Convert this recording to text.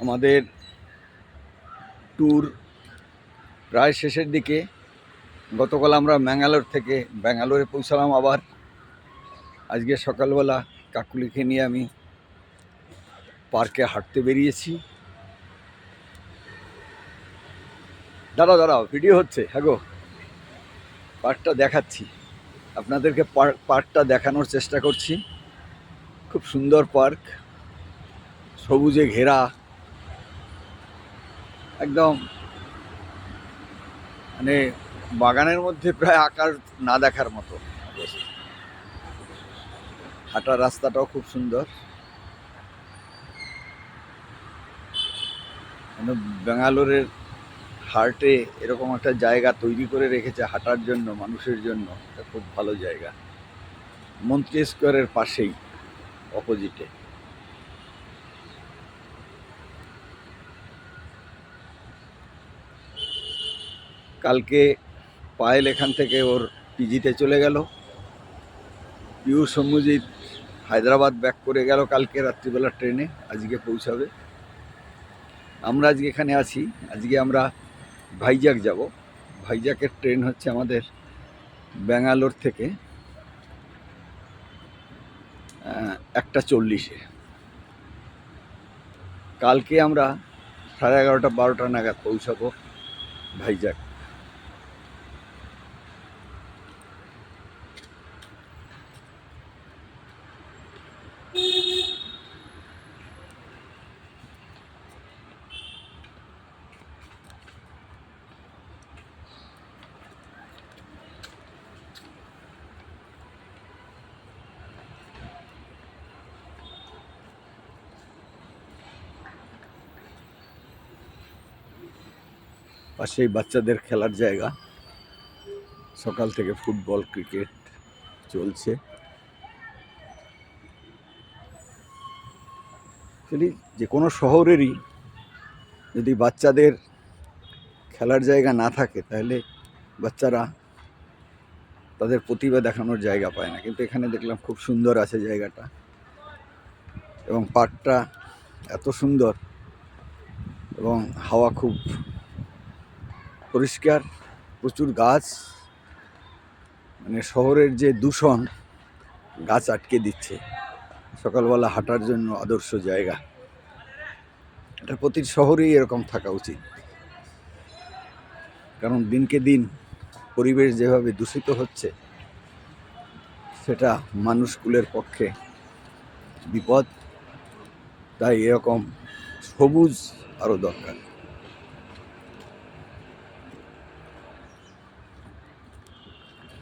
আমাদের ট্যুর প্রায় শেষের দিকে। গতকাল আমরা ব্যাঙ্গালোরে পৌঁছালাম। আবার আজকে সকালবেলা কাকুলিকে নিয়ে আমি পার্কে হাঁটতে বেরিয়েছি। দাঁড়াও ভিডিও হচ্ছে। হ্যাঁ গো, পার্কটা দেখাচ্ছি আপনাদেরকে। পার্কটা দেখানোর চেষ্টা করছি। খুব সুন্দর পার্ক, সবুজে ঘেরা, একদম মানে বাগানের মধ্যে প্রায় আকার না দেখার মতো অবস্থা। হাঁটার রাস্তাটাও খুব সুন্দর। মানে ব্যাঙ্গালোরের হার্টে এরকম একটা জায়গা তৈরি করে রেখেছে হাঁটার জন্য, মানুষের জন্য। এটা খুব ভালো জায়গা। মন্ত্রী স্কোয়ারের পাশেই, অপোজিটে। কালকে পায়েল এখান থেকে ওর পিজিতে চলে গেল। পিয়ুষ সম্মুজিৎ হায়দ্রাবাদ ব্যাক করে গেল কালকে রাত্রিবেলা ট্রেনে। আজকে পৌঁছাবে। আমরা আজকে এখানে আছি। আজকে আমরা ভাইজাগ যাব। ভাইজাগের ট্রেন হচ্ছে আমাদের ব্যাঙ্গালোর থেকে 1:40-এ। কালকে আমরা 11:30-12টা নাগাদ পৌঁছাবো ভাইজাগ। পাশেই বাচ্চাদের খেলার জায়গা। সকাল থেকে ফুটবল, ক্রিকেট চলছে। যে কোনো শহরেরই যদি বাচ্চাদের খেলার জায়গা না থাকে, তাহলে বাচ্চারা তাদের প্রতিভা দেখানোর জায়গা পায় না। কিন্তু এখানে দেখলাম খুব সুন্দর আছে জায়গাটা, এবং পার্কটা এত সুন্দর, এবং হাওয়া খুব পরিষ্কার, প্রচুর গাছ। মানে শহরের যে দূষণ, গাছ আটকে দিচ্ছে। সকালবেলা হাঁটার জন্য আদর্শ জায়গা। এটা প্রতি শহরেই এরকম থাকা উচিত, কারণ দিনকে দিন পরিবেশ যেভাবে দূষিত হচ্ছে, সেটা মানুষকুলের পক্ষে বিপদ। তাই এরকম সবুজ আরও দরকার।